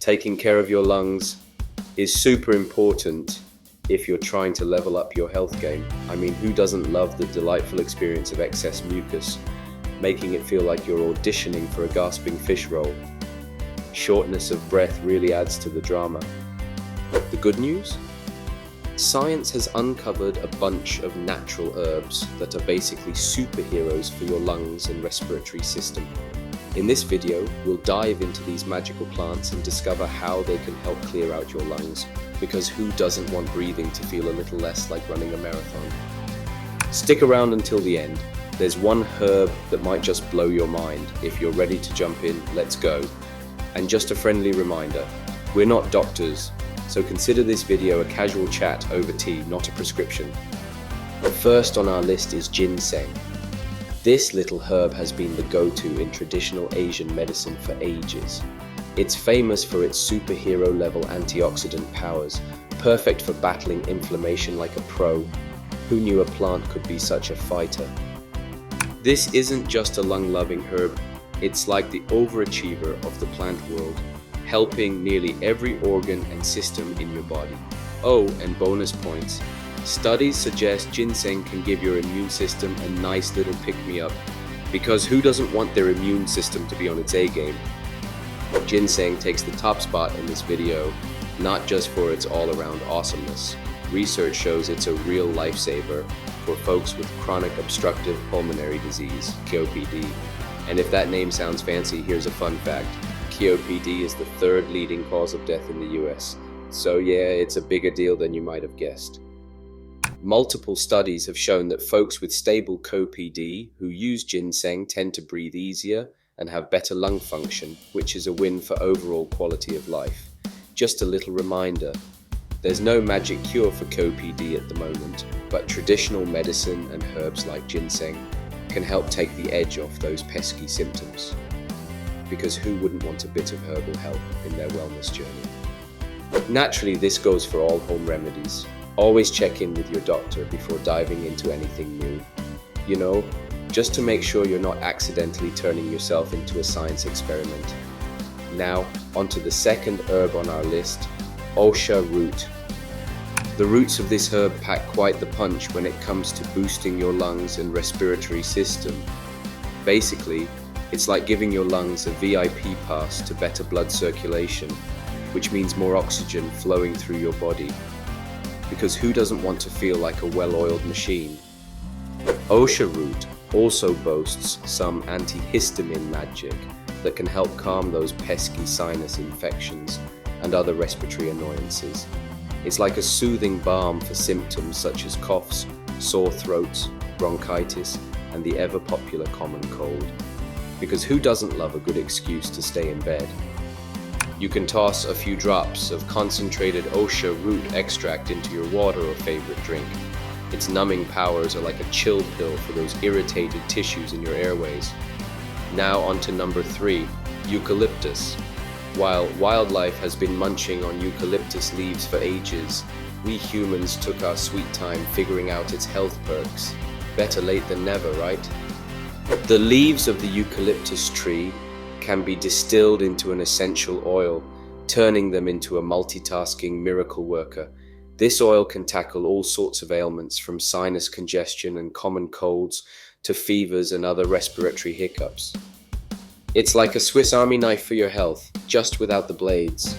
taking care of your lungs is super important if you're trying to level up your health game. I mean, who doesn't love the delightful experience of excess mucus, making it feel like you're auditioning for a gasping fish role? Shortness of breath really adds to the drama. The good news? Science has uncovered a bunch of natural herbs that are basically superheroes for your lungs and respiratory system. In this video, we'll dive into these magical plants and discover how they can help clear out your lungs, because who doesn't want breathing to feel a little less like running a marathon? Stick around until the end. There's one herb that might just blow your mind. If you're ready to jump in, let's go. And just a friendly reminder, we're not doctors, so consider this video a casual chat over tea, not a prescription. But first on our list is ginseng. This little herb has been the go-to in traditional Asian medicine for ages. It's famous for its superhero-level antioxidant powers, perfect for battling inflammation like a pro. Who knew a plant could be such a fighter? This isn't just a lung-loving herb, it's like the overachiever of the plant world, helping nearly every organ and system in your body. Oh, and bonus points. Studies suggest ginseng can give your immune system a nice little pick-me-up, because who doesn't want their immune system to be on its A game? Ginseng takes the top spot in this video, not just for its all-around awesomeness. Research shows it's a real lifesaver for folks with chronic obstructive pulmonary disease, COPD. And if that name sounds fancy, here's a fun fact. COPD is the third leading cause of death in the US. So yeah, it's a bigger deal than you might have guessed. Multiple studies have shown that folks with stable COPD who use ginseng tend to breathe easier and have better lung function, which is a win for overall quality of life. Just a little reminder, there's no magic cure for COPD at the moment, but traditional medicine and herbs like ginseng can help take the edge off those pesky symptoms. Because who wouldn't want a bit of herbal help in their wellness journey? Naturally, this goes for all home remedies. Always check in with your doctor before diving into anything new. You know, just to make sure you're not accidentally turning yourself into a science experiment. Now, onto the second herb on our list, Osha root. The roots of this herb pack quite the punch when it comes to boosting your lungs and respiratory system. Basically, it's like giving your lungs a VIP pass to better blood circulation, which means more oxygen flowing through your body. Because who doesn't want to feel like a well-oiled machine? Osha root also boasts some antihistamine magic that can help calm those pesky sinus infections and other respiratory annoyances. It's like a soothing balm for symptoms such as coughs, sore throats, bronchitis, and the ever-popular common cold. Because who doesn't love a good excuse to stay in bed? You can toss a few drops of concentrated Osha root extract into your water or favorite drink. Its numbing powers are like a chill pill for those irritated tissues in your airways. Now on to number 3, eucalyptus. While wildlife has been munching on eucalyptus leaves for ages, we humans took our sweet time figuring out its health perks. Better late than never, right? The leaves of the eucalyptus tree can be distilled into an essential oil, turning them into a multitasking miracle worker. This oil can tackle all sorts of ailments, from sinus congestion and common colds to fevers and other respiratory hiccups. It's like a Swiss Army knife for your health, just without the blades.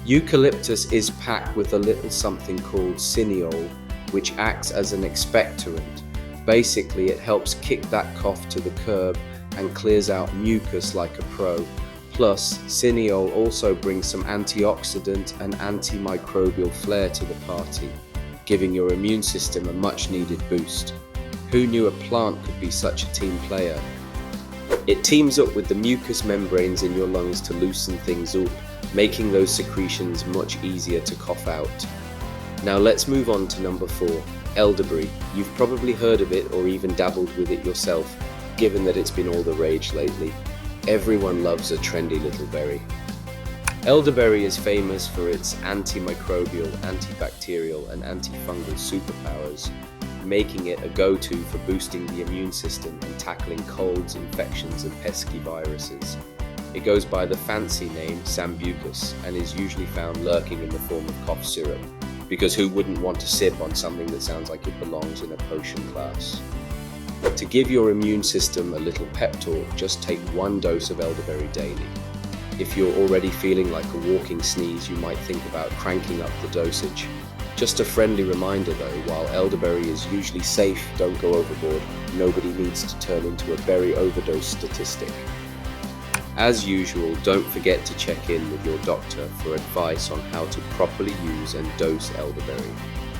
Eucalyptus is packed with a little something called cineol, which acts as an expectorant. Basically, it helps kick that cough to the curb and clears out mucus like a pro. Plus, cineol also brings some antioxidant and antimicrobial flair to the party, giving your immune system a much-needed boost. Who knew a plant could be such a team player? It teams up with the mucous membranes in your lungs to loosen things up, making those secretions much easier to cough out. Now let's move on to number 4, elderberry. You've probably heard of it or even dabbled with it yourself, given that it's been all the rage lately. Everyone loves a trendy little berry. Elderberry is famous for its antimicrobial, antibacterial, and antifungal superpowers, making it a go-to for boosting the immune system and tackling colds, infections, and pesky viruses. It goes by the fancy name Sambucus and is usually found lurking in the form of cough syrup, because who wouldn't want to sip on something that sounds like it belongs in a potion glass? To give your immune system a little pep talk, just take 1 dose of elderberry daily. If you're already feeling like a walking sneeze, you might think about cranking up the dosage. Just a friendly reminder though, while elderberry is usually safe, don't go overboard. Nobody needs to turn into a berry overdose statistic. As usual, don't forget to check in with your doctor for advice on how to properly use and dose elderberry.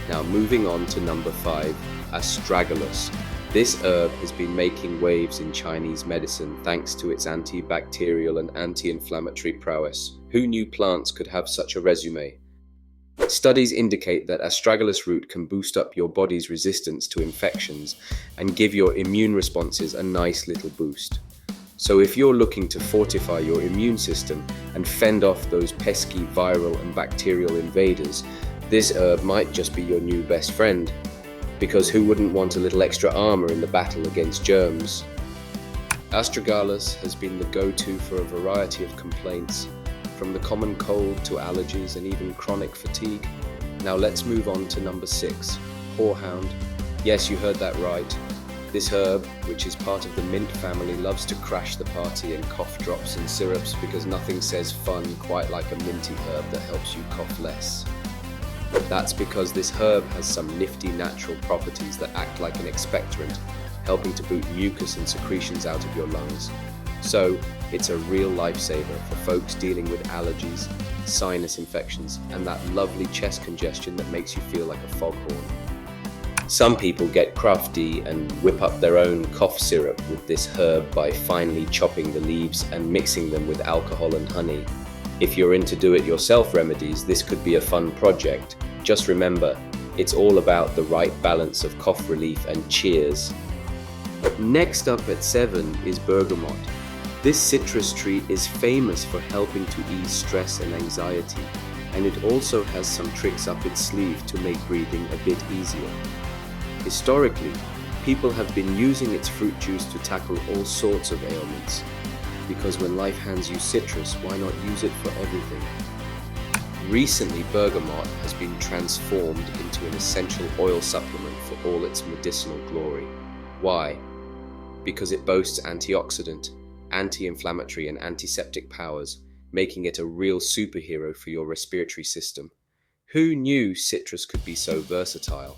Now moving on to number 5, astragalus. This herb has been making waves in Chinese medicine thanks to its antibacterial and anti-inflammatory prowess. Who knew plants could have such a resume? Studies indicate that astragalus root can boost up your body's resistance to infections and give your immune responses a nice little boost. So if you're looking to fortify your immune system and fend off those pesky viral and bacterial invaders, this herb might just be your new best friend. Because who wouldn't want a little extra armor in the battle against germs? Astragalus has been the go-to for a variety of complaints, from the common cold to allergies and even chronic fatigue. Now let's move on to number 6, horehound. Yes, you heard that right. This herb, which is part of the mint family, loves to crash the party and cough drops and syrups because nothing says fun quite like a minty herb that helps you cough less. That's because this herb has some nifty natural properties that act like an expectorant, helping to boot mucus and secretions out of your lungs. So, it's a real lifesaver for folks dealing with allergies, sinus infections, and that lovely chest congestion that makes you feel like a foghorn. Some people get crafty and whip up their own cough syrup with this herb by finely chopping the leaves and mixing them with alcohol and honey. If you're into do-it-yourself remedies, this could be a fun project. Just remember, it's all about the right balance of cough relief and cheers. Next up at 7 is bergamot. This citrus tree is famous for helping to ease stress and anxiety, and it also has some tricks up its sleeve to make breathing a bit easier. Historically, people have been using its fruit juice to tackle all sorts of ailments, because when life hands you citrus, why not use it for everything? Recently, bergamot has been transformed into an essential oil supplement for all its medicinal glory. Why? Because it boasts antioxidant, anti-inflammatory and antiseptic powers, making it a real superhero for your respiratory system. Who knew citrus could be so versatile?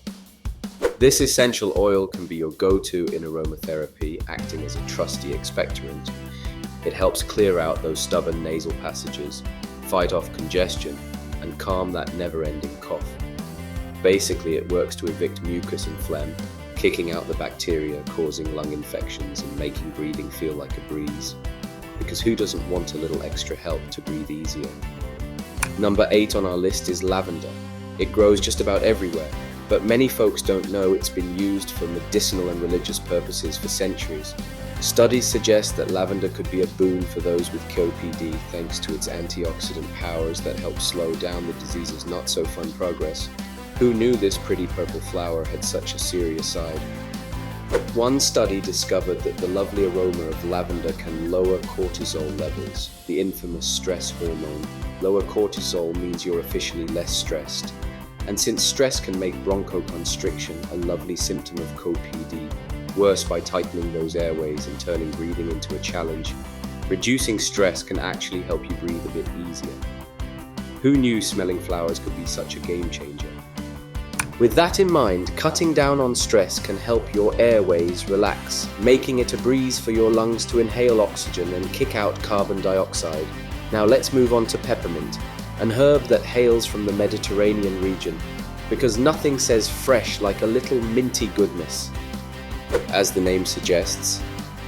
This essential oil can be your go-to in aromatherapy, acting as a trusty expectorant. It helps clear out those stubborn nasal passages, fight off congestion, and calm that never-ending cough. Basically, it works to evict mucus and phlegm, kicking out the bacteria causing lung infections and making breathing feel like a breeze. Because who doesn't want a little extra help to breathe easier? Number 8 on our list is lavender. It grows just about everywhere, but many folks don't know it's been used for medicinal and religious purposes for centuries. Studies suggest that lavender could be a boon for those with COPD thanks to its antioxidant powers that help slow down the disease's not-so-fun progress. Who knew this pretty purple flower had such a serious side? One study discovered that the lovely aroma of lavender can lower cortisol levels, the infamous stress hormone. Lower cortisol means you're officially less stressed. And since stress can make bronchoconstriction, a lovely symptom of COPD, worse by tightening those airways and turning breathing into a challenge, reducing stress can actually help you breathe a bit easier. Who knew smelling flowers could be such a game changer? With that in mind, cutting down on stress can help your airways relax, making it a breeze for your lungs to inhale oxygen and kick out carbon dioxide. Now let's move on to peppermint, an herb that hails from the Mediterranean region, because nothing says fresh like a little minty goodness. As the name suggests,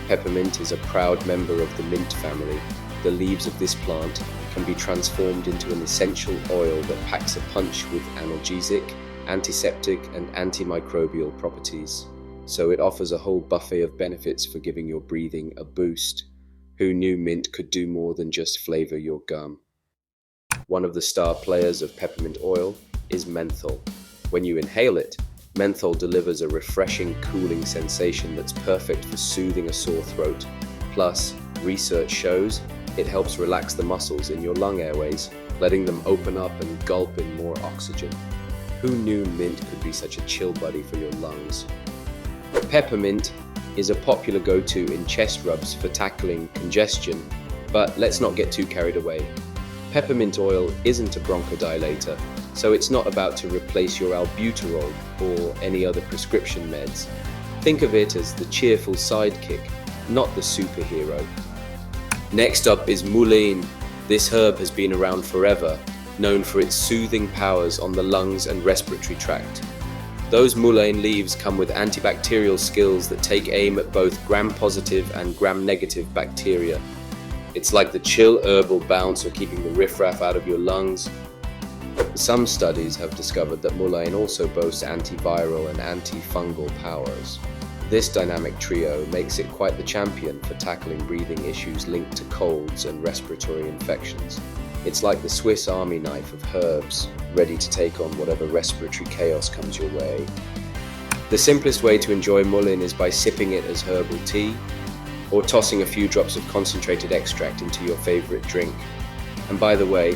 peppermint is a proud member of the mint family. The leaves of this plant can be transformed into an essential oil that packs a punch with analgesic, antiseptic and antimicrobial properties. So it offers a whole buffet of benefits for giving your breathing a boost. Who knew mint could do more than just flavor your gum? One of the star players of peppermint oil is menthol. When you inhale it, menthol delivers a refreshing, cooling sensation that's perfect for soothing a sore throat. Plus, research shows It helps relax the muscles in your lung airways, letting them open up and gulp in more oxygen. Who knew mint could be such a chill buddy for your lungs? Peppermint is a popular go-to in chest rubs for tackling congestion, but let's not get too carried away. Peppermint oil isn't a bronchodilator, so it's not about to replace your albuterol or any other prescription meds. Think of it as the cheerful sidekick, not the superhero. Next up is mullein. This herb has been around forever, known for its soothing powers on the lungs and respiratory tract. Those mullein leaves come with antibacterial skills that take aim at both gram-positive and gram-negative bacteria. It's like the chill herbal bouncer keeping the riffraff out of your lungs. Some studies have discovered that mullein also boasts antiviral and antifungal powers. This dynamic trio makes it quite the champion for tackling breathing issues linked to colds and respiratory infections. It's like the Swiss Army knife of herbs, ready to take on whatever respiratory chaos comes your way. The simplest way to enjoy mullein is by sipping it as herbal tea, or tossing a few drops of concentrated extract into your favorite drink. And by the way,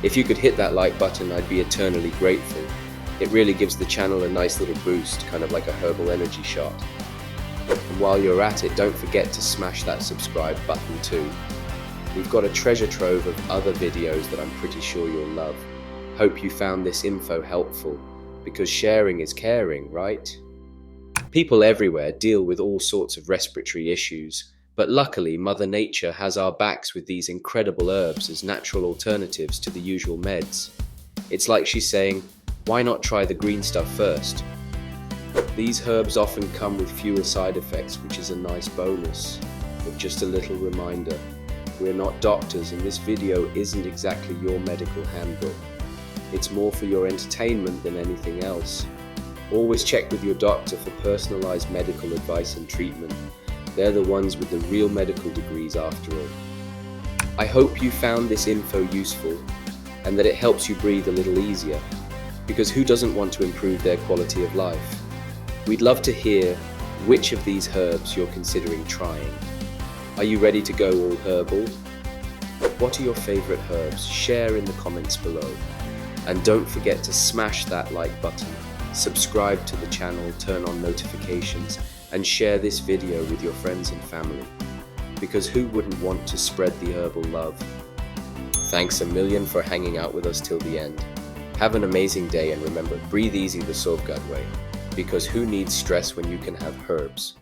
if you could hit that like button, I'd be eternally grateful. It really gives the channel a nice little boost, kind of like a herbal energy shot. And while you're at it, don't forget to smash that subscribe button too. We've got a treasure trove of other videos that I'm pretty sure you'll love. Hope you found this info helpful, because sharing is caring, right? People everywhere deal with all sorts of respiratory issues, but luckily Mother Nature has our backs with these incredible herbs as natural alternatives to the usual meds. It's like she's saying, why not try the green stuff first? These herbs often come with fewer side effects, which is a nice bonus. But just a little reminder, we're not doctors and this video isn't exactly your medical handbook. It's more for your entertainment than anything else. Always check with your doctor for personalized medical advice and treatment. They're the ones with the real medical degrees after all. I hope you found this info useful and that it helps you breathe a little easier, because who doesn't want to improve their quality of life? We'd love to hear which of these herbs you're considering trying. Are you ready to go all herbal? What are your favorite herbs? Share in the comments below. And don't forget to smash that like button, subscribe to the channel, turn on notifications, and share this video with your friends and family. Because who wouldn't want to spread the herbal love? Thanks a million for hanging out with us till the end. Have an amazing day and remember, breathe easy the Sovgad way. Because who needs stress when you can have herbs?